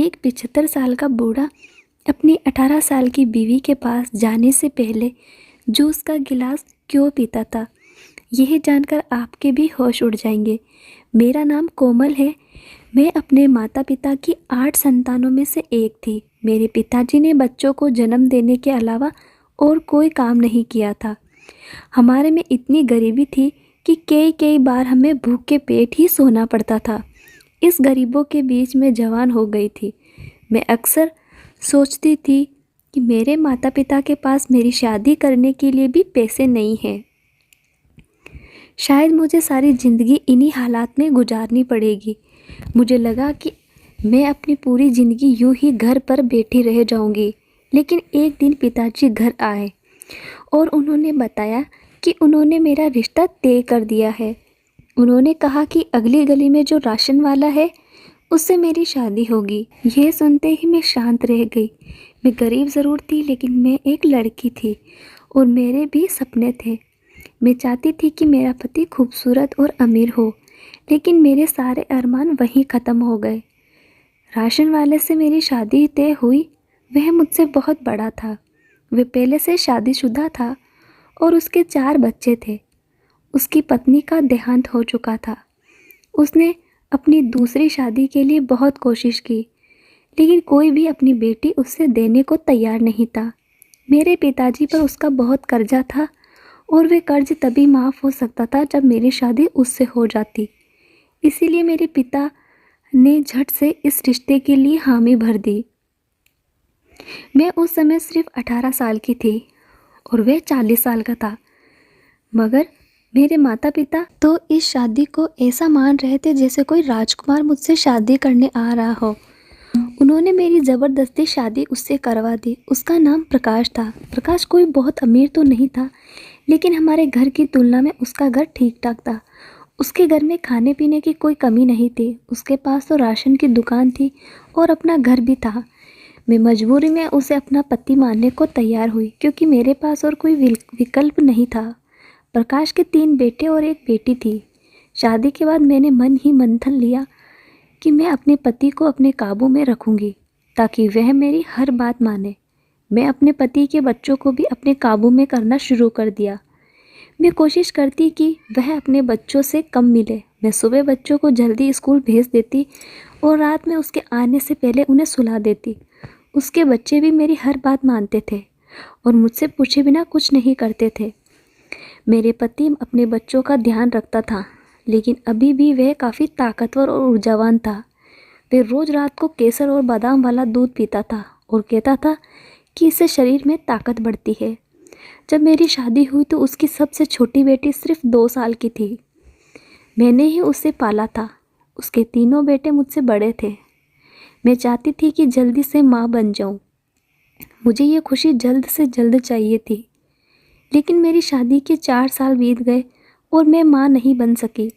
एक 75 साल का बूढ़ा अपनी 18 साल की बीवी के पास जाने से पहले जूस का गिलास क्यों पीता था, यह जानकर आपके भी होश उड़ जाएंगे। मेरा नाम कोमल है। मैं अपने माता पिता की 8 संतानों में से एक थी। मेरे पिताजी ने बच्चों को जन्म देने के अलावा और कोई काम नहीं किया था। हमारे में इतनी गरीबी थी कि कई कई बार हमें भूखे पेट ही सोना पड़ता था। इस गरीबों के बीच में जवान हो गई थी। मैं अक्सर सोचती थी कि मेरे माता पिता के पास मेरी शादी करने के लिए भी पैसे नहीं हैं। शायद मुझे सारी ज़िंदगी इन्हीं हालात में गुजारनी पड़ेगी। मुझे लगा कि मैं अपनी पूरी ज़िंदगी यूं ही घर पर बैठी रह जाऊंगी। लेकिन एक दिन पिताजी घर आए और उन्होंने बताया कि उन्होंने मेरा रिश्ता तय कर दिया है। उन्होंने कहा कि अगली गली में जो राशन वाला है उससे मेरी शादी होगी। यह सुनते ही मैं शांत रह गई। मैं गरीब ज़रूर थी, लेकिन मैं एक लड़की थी और मेरे भी सपने थे। मैं चाहती थी कि मेरा पति खूबसूरत और अमीर हो, लेकिन मेरे सारे अरमान वहीं ख़त्म हो गए। राशन वाले से मेरी शादी तय हुई। वह मुझसे बहुत बड़ा था। वह पहले से शादीशुदा था और उसके 4 बच्चे थे। उसकी पत्नी का देहांत हो चुका था। उसने अपनी दूसरी शादी के लिए बहुत कोशिश की, लेकिन कोई भी अपनी बेटी उससे देने को तैयार नहीं था। मेरे पिताजी पर उसका बहुत कर्जा था और वह कर्ज तभी माफ़ हो सकता था जब मेरी शादी उससे हो जाती। इसीलिए मेरे पिता ने झट से इस रिश्ते के लिए हामी भर दी। मैं उस समय सिर्फ 18 साल की थी और वह 40 साल का था। मगर मेरे माता पिता तो इस शादी को ऐसा मान रहे थे जैसे कोई राजकुमार मुझसे शादी करने आ रहा हो। उन्होंने मेरी ज़बरदस्ती शादी उससे करवा दी। उसका नाम प्रकाश था। प्रकाश कोई बहुत अमीर तो नहीं था, लेकिन हमारे घर की तुलना में उसका घर ठीक ठाक था। उसके घर में खाने पीने की कोई कमी नहीं थी। उसके पास तो राशन की दुकान थी और अपना घर भी था। मैं मजबूरी में उसे अपना पति मानने को तैयार हुई, क्योंकि मेरे पास और कोई विकल्प नहीं था। प्रकाश के 3 बेटे और एक बेटी थी। शादी के बाद मैंने मन ही मंथन लिया कि मैं अपने पति को अपने काबू में रखूंगी, ताकि वह मेरी हर बात माने। मैं अपने पति के बच्चों को भी अपने काबू में करना शुरू कर दिया। मैं कोशिश करती कि वह अपने बच्चों से कम मिले। मैं सुबह बच्चों को जल्दी स्कूल भेज देती और रात में उसके आने से पहले उन्हें सुला देती। उसके बच्चे भी मेरी हर बात मानते थे और मुझसे पूछे बिना कुछ नहीं करते थे। मेरे पति अपने बच्चों का ध्यान रखता था, लेकिन अभी भी वह काफ़ी ताकतवर और ऊर्जावान था। वह रोज़ रात को केसर और बादाम वाला दूध पीता था और कहता था कि इससे शरीर में ताकत बढ़ती है। जब मेरी शादी हुई तो उसकी सबसे छोटी बेटी सिर्फ 2 साल की थी। मैंने ही उसे पाला था। उसके तीनों बेटे मुझसे बड़े थे। मैं चाहती थी कि जल्दी से माँ बन जाऊँ। मुझे ये खुशी जल्द से जल्द चाहिए थी, लेकिन मेरी शादी के 4 साल बीत गए और मैं माँ नहीं बन सकी।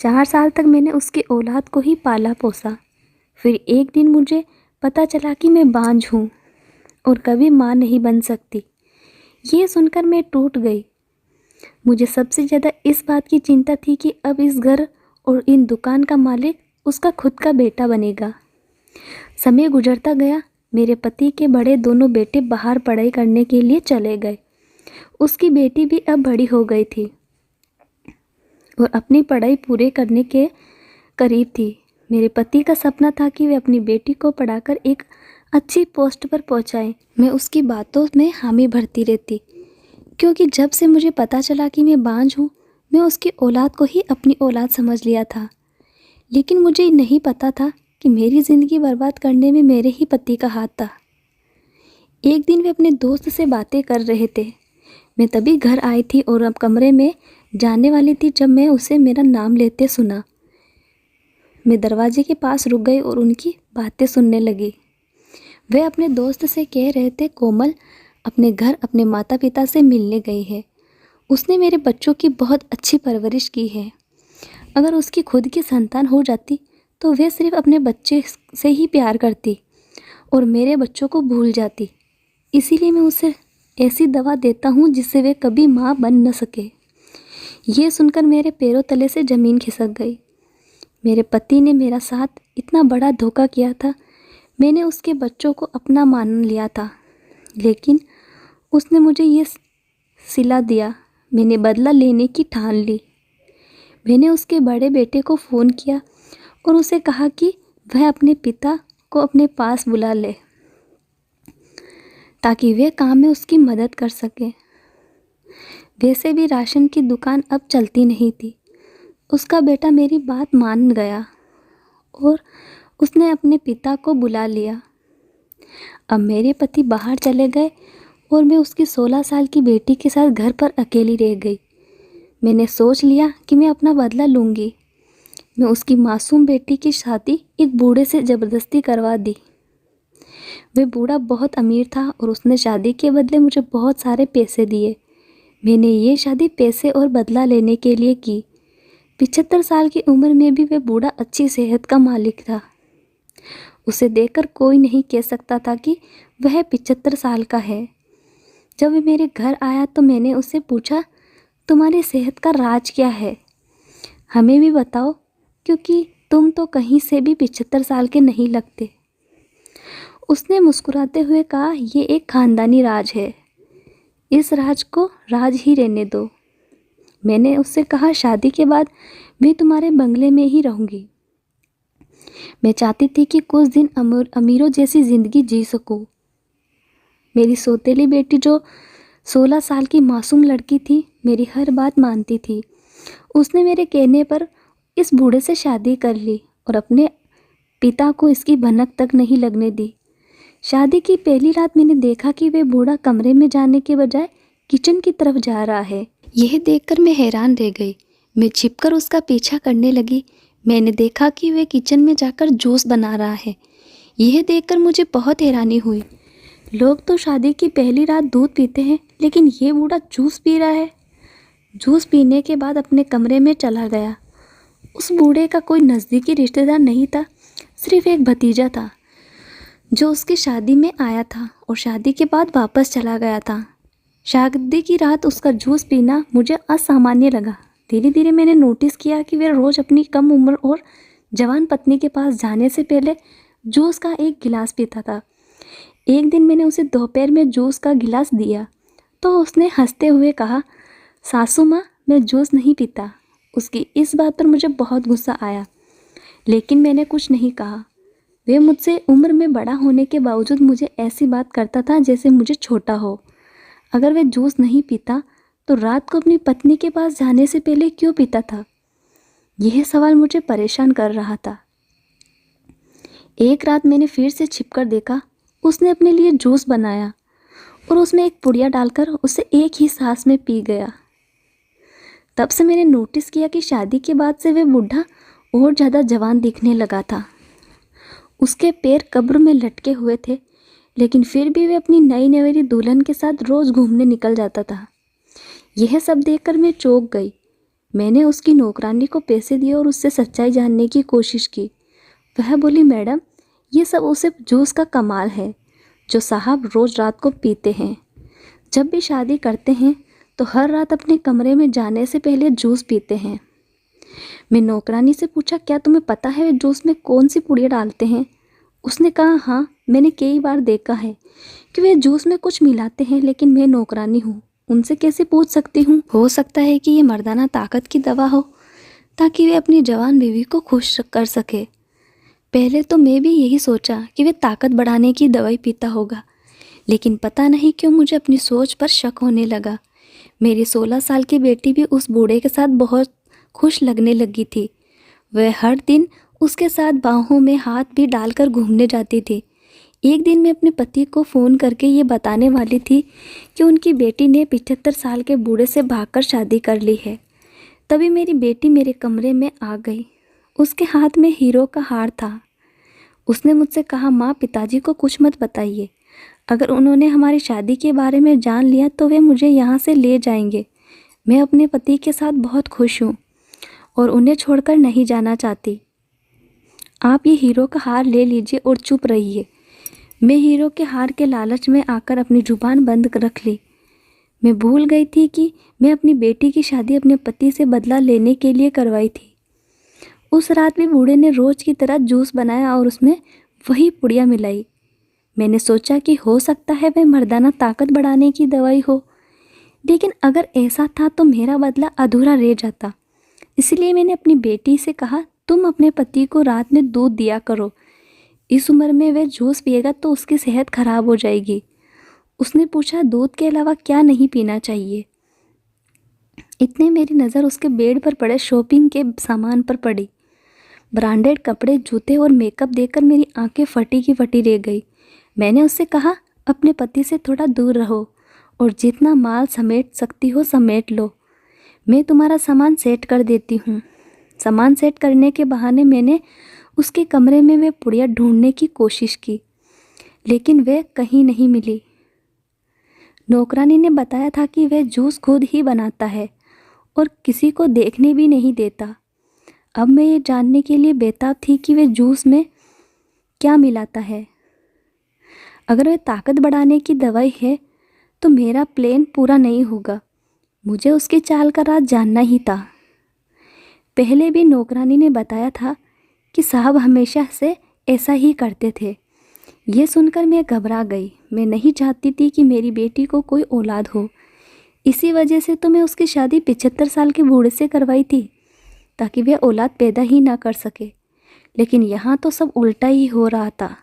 4 साल तक मैंने उसकी औलाद को ही पाला पोसा। फिर एक दिन मुझे पता चला कि मैं बांझ हूँ और कभी माँ नहीं बन सकती। ये सुनकर मैं टूट गई। मुझे सबसे ज़्यादा इस बात की चिंता थी कि अब इस घर और इन दुकान का मालिक उसका खुद का बेटा बनेगा। समय गुजरता गया। मेरे पति के बड़े दोनों बेटे बाहर पढ़ाई करने के लिए चले गए। उसकी बेटी भी अब बड़ी हो गई थी और अपनी पढ़ाई पूरे करने के करीब थी। मेरे पति का सपना था कि वे अपनी बेटी को पढ़ाकर एक अच्छी पोस्ट पर पहुंचाएं। मैं उसकी बातों में हामी भरती रहती, क्योंकि जब से मुझे पता चला कि मैं बांझ हूँ, मैं उसकी औलाद को ही अपनी औलाद समझ लिया था। लेकिन मुझे नहीं पता था कि मेरी ज़िंदगी बर्बाद करने में मेरे ही पति का हाथ था। एक दिन वे अपने दोस्त से बातें कर रहे थे। मैं तभी घर आई थी और अब कमरे में जाने वाली थी जब मैं उसे मेरा नाम लेते सुना। मैं दरवाजे के पास रुक गई और उनकी बातें सुनने लगी। वे अपने दोस्त से कह रहे थे, कोमल अपने घर अपने माता पिता से मिलने गई है। उसने मेरे बच्चों की बहुत अच्छी परवरिश की है। अगर उसकी खुद की संतान हो जाती तो वह सिर्फ अपने बच्चे से ही प्यार करती और मेरे बच्चों को भूल जाती। इसीलिए मैं उसे ऐसी दवा देता हूँ जिससे वे कभी माँ बन न सके। ये सुनकर मेरे पैरों तले से ज़मीन खिसक गई। मेरे पति ने मेरा साथ इतना बड़ा धोखा किया था मैंने उसके बच्चों को अपना मान लिया था, लेकिन उसने मुझे ये सिला दिया। मैंने बदला लेने की ठान ली। मैंने उसके बड़े बेटे को फ़ोन किया और उसे कहा कि वह अपने पिता को अपने पास बुला ले ताकि वे काम में उसकी मदद कर सके। वैसे भी राशन की दुकान अब चलती नहीं थी। उसका बेटा मेरी बात मान गया और उसने अपने पिता को बुला लिया। अब मेरे पति बाहर चले गए और मैं उसकी 16 साल की बेटी के साथ घर पर अकेली रह गई। मैंने सोच लिया कि मैं अपना बदला लूँगी। मैं उसकी मासूम बेटी की शादी एक बूढ़े से ज़बरदस्ती करवा दी। वह बूढ़ा बहुत अमीर था और उसने शादी के बदले मुझे बहुत सारे पैसे दिए। मैंने ये शादी पैसे और बदला लेने के लिए की। 75 साल की उम्र में भी वह बूढ़ा अच्छी सेहत का मालिक था। उसे देखकर कोई नहीं कह सकता था कि वह 75 साल का है। जब वह मेरे घर आया तो मैंने उससे पूछा, तुम्हारी सेहत का राज क्या है? हमें भी बताओ, क्योंकि तुम तो कहीं से भी 75 साल के नहीं लगते। उसने मुस्कुराते हुए कहा, ये एक खानदानी राज है। इस राज को राज ही रहने दो। मैंने उससे कहा, शादी के बाद मैं तुम्हारे बंगले में ही रहूँगी। मैं चाहती थी कि कुछ दिन अमीरों जैसी ज़िंदगी जी सकूं। मेरी सौतेली बेटी जो 16 साल की मासूम लड़की थी, मेरी हर बात मानती थी। उसने मेरे कहने पर इस बूढ़े से शादी कर ली और अपने पिता को इसकी भनक तक नहीं लगने दी। शादी की पहली रात मैंने देखा कि वह बूढ़ा कमरे में जाने के बजाय किचन की तरफ जा रहा है। यह देखकर मैं हैरान रह गई। मैं छिपकर उसका पीछा करने लगी। मैंने देखा कि वह किचन में जाकर जूस बना रहा है। यह देखकर मुझे बहुत हैरानी हुई। लोग तो शादी की पहली रात दूध पीते हैं, लेकिन ये बूढ़ा जूस पी रहा है। जूस पीने के बाद अपने कमरे में चला गया। उस बूढ़े का कोई नज़दीकी रिश्तेदार नहीं था, सिर्फ एक भतीजा था जो उसकी शादी में आया था और शादी के बाद वापस चला गया था। शादी की रात उसका जूस पीना मुझे असामान्य लगा। धीरे धीरे मैंने नोटिस किया कि वह रोज़ अपनी कम उम्र और जवान पत्नी के पास जाने से पहले जूस का एक गिलास पीता था। एक दिन मैंने उसे दोपहर में जूस का गिलास दिया तो उसने हंसते हुए कहा, सासू माँ, मैं जूस नहीं पीता। उसकी इस बात पर मुझे बहुत गुस्सा आया, लेकिन मैंने कुछ नहीं कहा। वह मुझसे उम्र में बड़ा होने के बावजूद मुझे ऐसी बात करता था जैसे मुझे छोटा हो। अगर वह जूस नहीं पीता तो रात को अपनी पत्नी के पास जाने से पहले क्यों पीता था? यह सवाल मुझे परेशान कर रहा था। एक रात मैंने फिर से छिपकर देखा। उसने अपने लिए जूस बनाया और उसमें एक पुड़िया डालकर उसे एक ही सांस में पी गया। तब से मैंने नोटिस किया कि शादी के बाद से वह बूढ़ा और ज़्यादा जवान दिखने लगा था। उसके पैर कब्र में लटके हुए थे, लेकिन फिर भी वह अपनी नई नवेली दुल्हन के साथ रोज़ घूमने निकल जाता था। यह सब देखकर मैं चौंक गई। मैंने उसकी नौकरानी को पैसे दिए और उससे सच्चाई जानने की कोशिश की। वह बोली, मैडम, ये सब उसे जूस का कमाल है जो साहब रोज़ रात को पीते हैं। जब भी शादी करते हैं तो हर रात अपने कमरे में जाने से पहले जूस पीते हैं। मैं नौकरानी से पूछा, क्या तुम्हें पता है वे जूस में कौन सी पुड़िया डालते हैं? उसने कहा, हाँ, मैंने कई बार देखा है कि वे जूस में कुछ मिलाते हैं, लेकिन मैं नौकरानी हूँ, उनसे कैसे पूछ सकती हूँ? हो सकता है कि ये मर्दाना ताकत की दवा हो ताकि वे अपनी जवान बीवी को खुश कर सके। पहले तो मैं भी यही सोचा कि वे ताकत बढ़ाने की दवाई पीता होगा, लेकिन पता नहीं क्यों मुझे अपनी सोच पर शक होने लगा। मेरी 16 साल की बेटी भी उस बूढ़े के साथ बहुत खुश लगने लगी थी। वह हर दिन उसके साथ बाहों में हाथ भी डालकर घूमने जाती थी। एक दिन मैं अपने पति को फ़ोन करके ये बताने वाली थी कि उनकी बेटी ने 75 साल के बूढ़े से भागकर शादी कर ली है। तभी मेरी बेटी मेरे कमरे में आ गई। उसके हाथ में हीरो का हार था। उसने मुझसे कहा, माँ, पिताजी को कुछ मत बताइए। अगर उन्होंने हमारी शादी के बारे में जान लिया तो वे मुझे यहाँ से ले जाएंगे। मैं अपने पति के साथ बहुत खुश हूँ और उन्हें छोड़कर नहीं जाना चाहती। आप ये हीरो का हार ले लीजिए और चुप रहिए। मैं हीरो के हार के लालच में आकर अपनी जुबान बंद रख ली। मैं भूल गई थी कि मैं अपनी बेटी की शादी अपने पति से बदला लेने के लिए करवाई थी। उस रात भी बूढ़े ने रोज़ की तरह जूस बनाया और उसमें वही पुड़िया मिलाई। मैंने सोचा कि हो सकता है वह मर्दाना ताकत बढ़ाने की दवाई हो, लेकिन अगर ऐसा था तो मेरा बदला अधूरा रह जाता। इसलिए मैंने अपनी बेटी से कहा, तुम अपने पति को रात में दूध दिया करो, इस उम्र में वह जूस पिएगा तो उसकी सेहत खराब हो जाएगी। उसने पूछा, दूध के अलावा क्या नहीं पीना चाहिए? इतने मेरी नज़र उसके बेड पर पड़े शॉपिंग के सामान पर पड़ी। ब्रांडेड कपड़े, जूते और मेकअप देखकर मेरी आंखें फटी की फटी रह गई। मैंने उससे कहा, अपने पति से थोड़ा दूर रहो और जितना माल समेट सकती हो समेट लो। मैं तुम्हारा सामान सेट कर देती हूँ। सामान सेट करने के बहाने मैंने उसके कमरे में वह पुड़िया ढूंढने की कोशिश की, लेकिन वह कहीं नहीं मिली। नौकरानी ने बताया था कि वह जूस खुद ही बनाता है और किसी को देखने भी नहीं देता। अब मैं ये जानने के लिए बेताब थी कि वह जूस में क्या मिलाता है। अगर वह ताकत बढ़ाने की दवाई है तो मेरा प्लान पूरा नहीं होगा। मुझे उसकी चाल का राज जानना ही था। पहले भी नौकरानी ने बताया था कि साहब हमेशा से ऐसा ही करते थे। ये सुनकर मैं घबरा गई। मैं नहीं चाहती थी कि मेरी बेटी को कोई औलाद हो। इसी वजह से तो मैं उसकी शादी 75 साल के बूढ़े से करवाई थी, ताकि वह औलाद पैदा ही ना कर सके। लेकिन यहाँ तो सब उल्टा ही हो रहा था।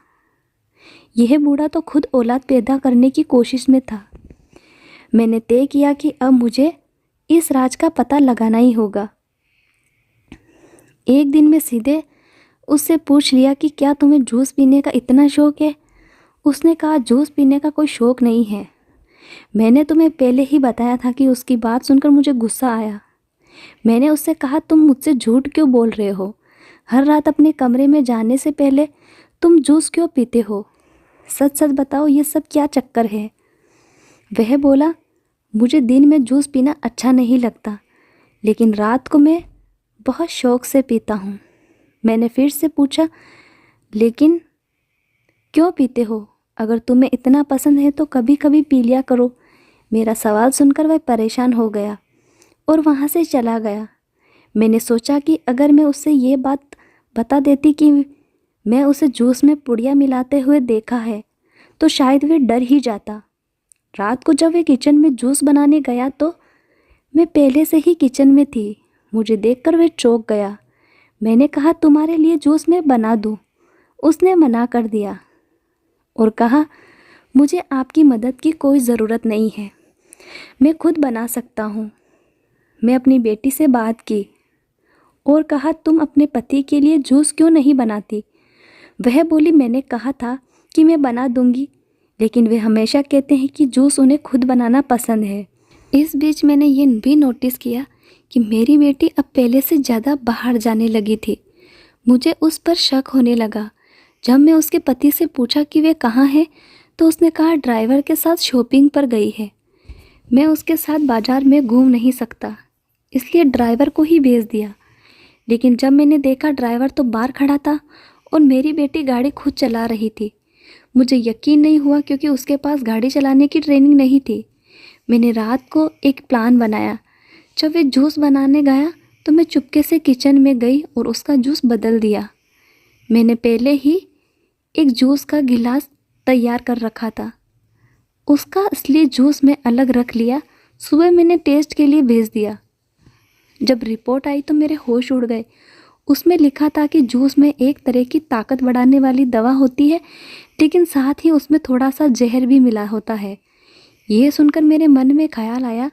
यह बूढ़ा तो खुद औलाद पैदा करने की कोशिश में था। मैंने तय किया कि अब मुझे इस राज का पता लगाना ही होगा। एक दिन मैं सीधे उससे पूछ लिया कि क्या तुम्हें जूस पीने का इतना शौक़ है? उसने कहा, जूस पीने का कोई शौक़ नहीं है। मैंने तुम्हें पहले ही बताया था कि उसकी बात सुनकर मुझे गुस्सा आया। मैंने उससे कहा, तुम मुझसे झूठ क्यों बोल रहे हो? हर रात अपने कमरे में जाने से पहले तुम जूस क्यों पीते हो? सच सच बताओ, ये सब क्या चक्कर है? वह बोला, मुझे दिन में जूस पीना अच्छा नहीं लगता, लेकिन रात को मैं बहुत शौक़ से पीता हूँ। मैंने फिर से पूछा, लेकिन क्यों पीते हो? अगर तुम्हें इतना पसंद है तो कभी कभी पी लिया करो। मेरा सवाल सुनकर वह परेशान हो गया और वहाँ से चला गया। मैंने सोचा कि अगर मैं उससे ये बात बता देती कि मैं उसे जूस में पुड़िया मिलाते हुए देखा है तो शायद वह डर ही जाता। रात को जब वह किचन में जूस बनाने गया तो मैं पहले से ही किचन में थी। मुझे देखकर वह चौंक गया। मैंने कहा, तुम्हारे लिए जूस मैं बना दूँ? उसने मना कर दिया और कहा, मुझे आपकी मदद की कोई ज़रूरत नहीं है, मैं खुद बना सकता हूँ। मैं अपनी बेटी से बात की और कहा, तुम अपने पति के लिए जूस क्यों नहीं बनाती? वह बोली, मैंने कहा था कि मैं बना दूंगी, लेकिन वे हमेशा कहते हैं कि जूस उन्हें खुद बनाना पसंद है। इस बीच मैंने ये भी नोटिस किया कि मेरी बेटी अब पहले से ज़्यादा बाहर जाने लगी थी। मुझे उस पर शक होने लगा। जब मैं उसके पति से पूछा कि वे कहाँ हैं तो उसने कहा, ड्राइवर के साथ शॉपिंग पर गई है। मैं उसके साथ बाज़ार में घूम नहीं सकता, इसलिए ड्राइवर को ही भेज दिया। लेकिन जब मैंने देखा ड्राइवर तो बाहर खड़ा था और मेरी बेटी गाड़ी खुद चला रही थी। मुझे यकीन नहीं हुआ क्योंकि उसके पास गाड़ी चलाने की ट्रेनिंग नहीं थी। मैंने रात को एक प्लान बनाया। जब वे जूस बनाने गया तो मैं चुपके से किचन में गई और उसका जूस बदल दिया। मैंने पहले ही एक जूस का गिलास तैयार कर रखा था, उसका असली जूस मैं अलग रख लिया। सुबह मैंने टेस्ट के लिए भेज दिया। जब रिपोर्ट आई तो मेरे होश उड़ गए। उसमें लिखा था कि जूस में एक तरह की ताकत बढ़ाने वाली दवा होती है, लेकिन साथ ही उसमें थोड़ा सा जहर भी मिला होता है। यह सुनकर मेरे मन में ख्याल आया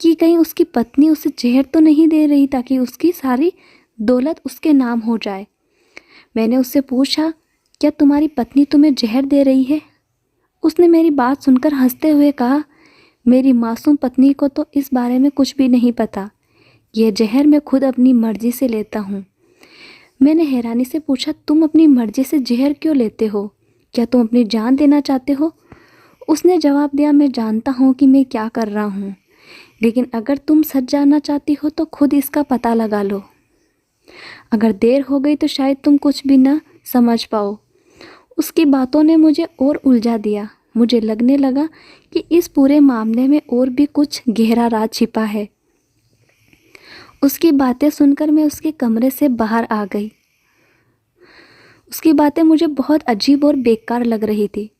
कि कहीं उसकी पत्नी उसे जहर तो नहीं दे रही ताकि उसकी सारी दौलत उसके नाम हो जाए। मैंने उससे पूछा, क्या तुम्हारी पत्नी तुम्हें जहर दे रही है? उसने मेरी बात सुनकर हंसते हुए कहा, मेरी मासूम पत्नी को तो इस बारे में कुछ भी नहीं पता। यह जहर मैं खुद अपनी मर्जी से लेता हूँ। मैंने हैरानी से पूछा, तुम अपनी मर्जी से जहर क्यों लेते हो? क्या तुम अपनी जान देना चाहते हो? उसने जवाब दिया, मैं जानता हूँ कि मैं क्या कर रहा हूँ, लेकिन अगर तुम सच जानना चाहती हो तो खुद इसका पता लगा लो। अगर देर हो गई तो शायद तुम कुछ भी ना समझ पाओ। उसकी बातों ने मुझे और उलझा दिया। मुझे लगने लगा कि इस पूरे मामले में और भी कुछ गहरा राज छिपा है। उसकी बातें सुनकर मैं उसके कमरे से बाहर आ गई। उसकी बातें मुझे बहुत अजीब और बेकार लग रही थी।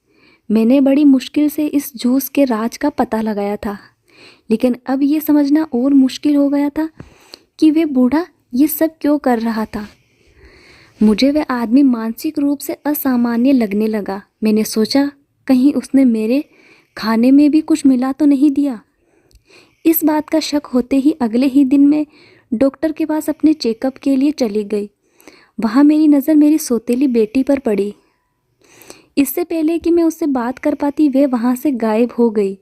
मैंने बड़ी मुश्किल से इस जूस के राज का पता लगाया था, लेकिन अब ये समझना और मुश्किल हो गया था कि वे बूढ़ा ये सब क्यों कर रहा था। मुझे वह आदमी मानसिक रूप से असामान्य लगने लगा। मैंने सोचा कहीं उसने मेरे खाने में भी कुछ मिला तो नहीं दिया। इस बात का शक होते ही अगले ही दिन मैं डॉक्टर के पास अपने चेकअप के लिए चली गई। वहाँ मेरी नज़र मेरी सौतेली बेटी पर पड़ी। इससे पहले कि मैं उससे बात कर पाती वह वहाँ से गायब हो गई।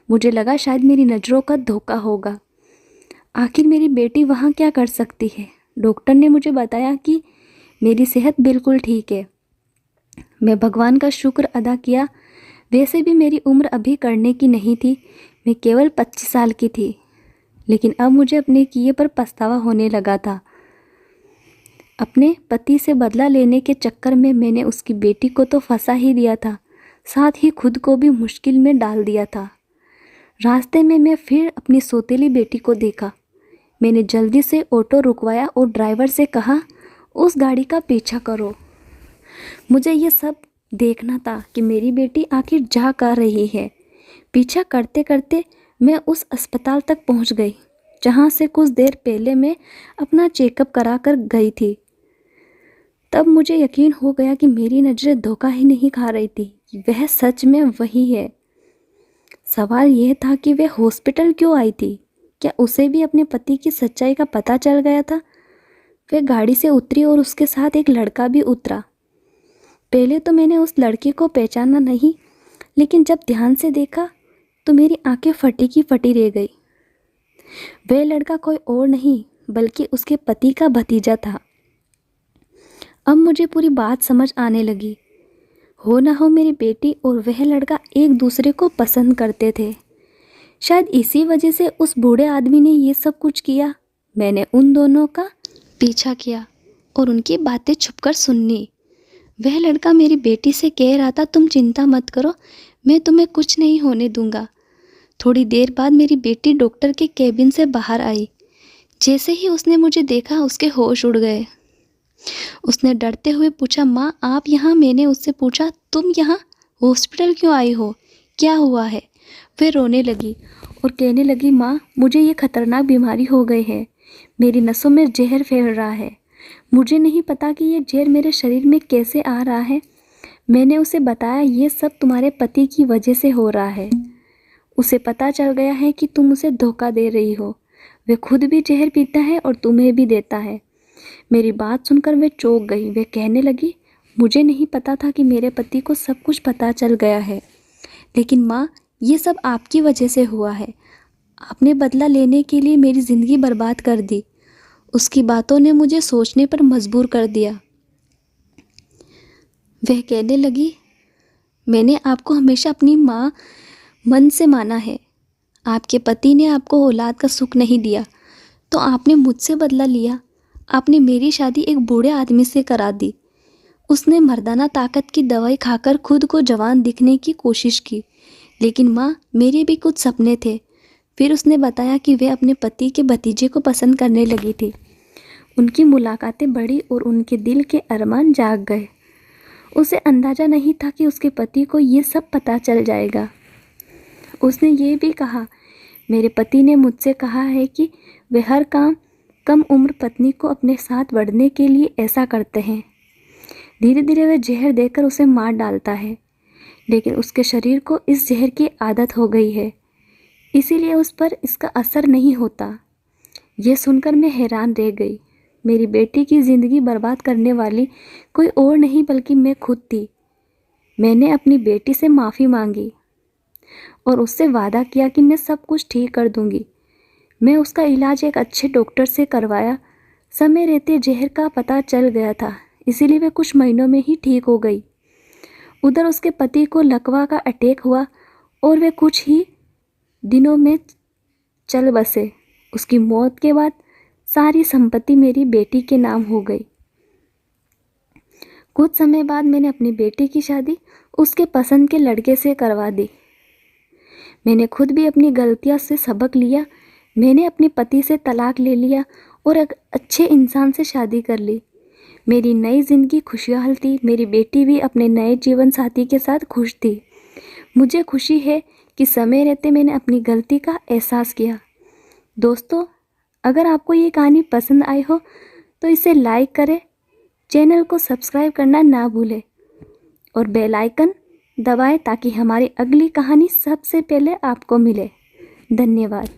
मुझे लगा शायद मेरी नज़रों का धोखा होगा। आखिर मेरी बेटी वहाँ क्या कर सकती है। डॉक्टर ने मुझे बताया कि मेरी सेहत बिल्कुल ठीक है। मैं भगवान का शुक्र अदा किया। वैसे भी मेरी उम्र अभी करने की नहीं थी, मैं केवल 25 साल की थी। लेकिन अब मुझे अपने किए पर पछतावा होने लगा था। अपने पति से बदला लेने के चक्कर में मैंने उसकी बेटी को तो फंसा ही दिया था, साथ ही खुद को भी मुश्किल में डाल दिया था। रास्ते में मैं फिर अपनी सौतेली बेटी को देखा। मैंने जल्दी से ऑटो रुकवाया और ड्राइवर से कहा, उस गाड़ी का पीछा करो। मुझे ये सब देखना था कि मेरी बेटी आखिर जा कर रही है। पीछा करते करते मैं उस अस्पताल तक पहुंच गई जहां से कुछ देर पहले मैं अपना चेकअप करा कर गई थी। तब मुझे यकीन हो गया कि मेरी नज़रें धोखा ही नहीं खा रही थी, वह सच में वही है। सवाल यह था कि वह हॉस्पिटल क्यों आई थी। क्या उसे भी अपने पति की सच्चाई का पता चल गया था। वह गाड़ी से उतरी और उसके साथ एक लड़का भी उतरा। पहले तो मैंने उस लड़के को पहचाना नहीं, लेकिन जब ध्यान से देखा तो मेरी आंखें फटी की फटी रह गई। वह लड़का कोई और नहीं बल्कि उसके पति का भतीजा था। अब मुझे पूरी बात समझ आने लगी। हो ना हो मेरी बेटी और वह लड़का एक दूसरे को पसंद करते थे। शायद इसी वजह से उस बूढ़े आदमी ने ये सब कुछ किया। मैंने उन दोनों का पीछा किया और उनकी बातें छुपकर सुनी। वह लड़का मेरी बेटी से कह रहा था, तुम चिंता मत करो, मैं तुम्हें कुछ नहीं होने दूंगा। थोड़ी देर बाद मेरी बेटी डॉक्टर के केबिन से बाहर आई। जैसे ही उसने मुझे देखा उसके होश उड़ गए। उसने डरते हुए पूछा, माँ आप यहाँ। मैंने उससे पूछा, तुम यहाँ हॉस्पिटल क्यों आई हो, क्या हुआ है। वह रोने लगी और कहने लगी, माँ मुझे ये खतरनाक बीमारी हो गई है, मेरी नसों में जहर फैल रहा है। मुझे नहीं पता कि ये जहर मेरे शरीर में कैसे आ रहा है। मैंने उसे बताया ये सब तुम्हारे पति की वजह से हो रहा है। उसे पता चल गया है कि तुम उसे धोखा दे रही हो। वह खुद भी जहर पीता है और तुम्हें भी देता है। मेरी बात सुनकर वह चौंक गई। वह कहने लगी, मुझे नहीं पता था कि मेरे पति को सब कुछ पता चल गया है। लेकिन माँ ये सब आपकी वजह से हुआ है। आपने बदला लेने के लिए मेरी ज़िंदगी बर्बाद कर दी। उसकी बातों ने मुझे सोचने पर मजबूर कर दिया। वह कहने लगी, मैंने आपको हमेशा अपनी माँ मन से माना है। आपके पति ने आपको औलाद का सुख नहीं दिया तो आपने मुझसे बदला लिया। आपने मेरी शादी एक बूढ़े आदमी से करा दी। उसने मर्दाना ताकत की दवाई खाकर खुद को जवान दिखने की कोशिश की। लेकिन माँ मेरे भी कुछ सपने थे। फिर उसने बताया कि वह अपने पति के भतीजे को पसंद करने लगी थी। उनकी मुलाकातें बढ़ी और उनके दिल के अरमान जाग गए। उसे अंदाज़ा नहीं था कि उसके पति को ये सब पता चल जाएगा। उसने ये भी कहा, मेरे पति ने मुझसे कहा है कि वे हर काम कम उम्र पत्नी को अपने साथ बढ़ने के लिए ऐसा करते हैं। धीरे धीरे वह जहर देकर उसे मार डालता है, लेकिन उसके शरीर को इस जहर की आदत हो गई है, इसीलिए उस पर इसका असर नहीं होता। यह सुनकर मैं हैरान रह गई। मेरी बेटी की ज़िंदगी बर्बाद करने वाली कोई और नहीं बल्कि मैं खुद थी। मैंने अपनी बेटी से माफ़ी मांगी और उससे वादा किया कि मैं सब कुछ ठीक कर दूंगी। मैं उसका इलाज एक अच्छे डॉक्टर से करवाया। समय रहते जहर का पता चल गया था, इसीलिए वह कुछ महीनों में ही ठीक हो गई। उधर उसके पति को लकवा का अटैक हुआ और वे कुछ ही दिनों में चल बसे। उसकी मौत के बाद सारी संपत्ति मेरी बेटी के नाम हो गई। कुछ समय बाद मैंने अपनी बेटी की शादी उसके पसंद के लड़के से करवा दी। मैंने खुद भी अपनी गलतियों से सबक लिया। मैंने अपने पति से तलाक ले लिया और एक अच्छे इंसान से शादी कर ली। मेरी नई ज़िंदगी खुशहाल थी। मेरी बेटी भी अपने नए जीवन साथी के साथ खुश थी। मुझे खुशी है कि समय रहते मैंने अपनी गलती का एहसास किया। दोस्तों, अगर आपको ये कहानी पसंद आई हो तो इसे लाइक करें, चैनल को सब्सक्राइब करना ना भूलें और बेल आइकन दबाएं ताकि हमारी अगली कहानी सबसे पहले आपको मिले। धन्यवाद।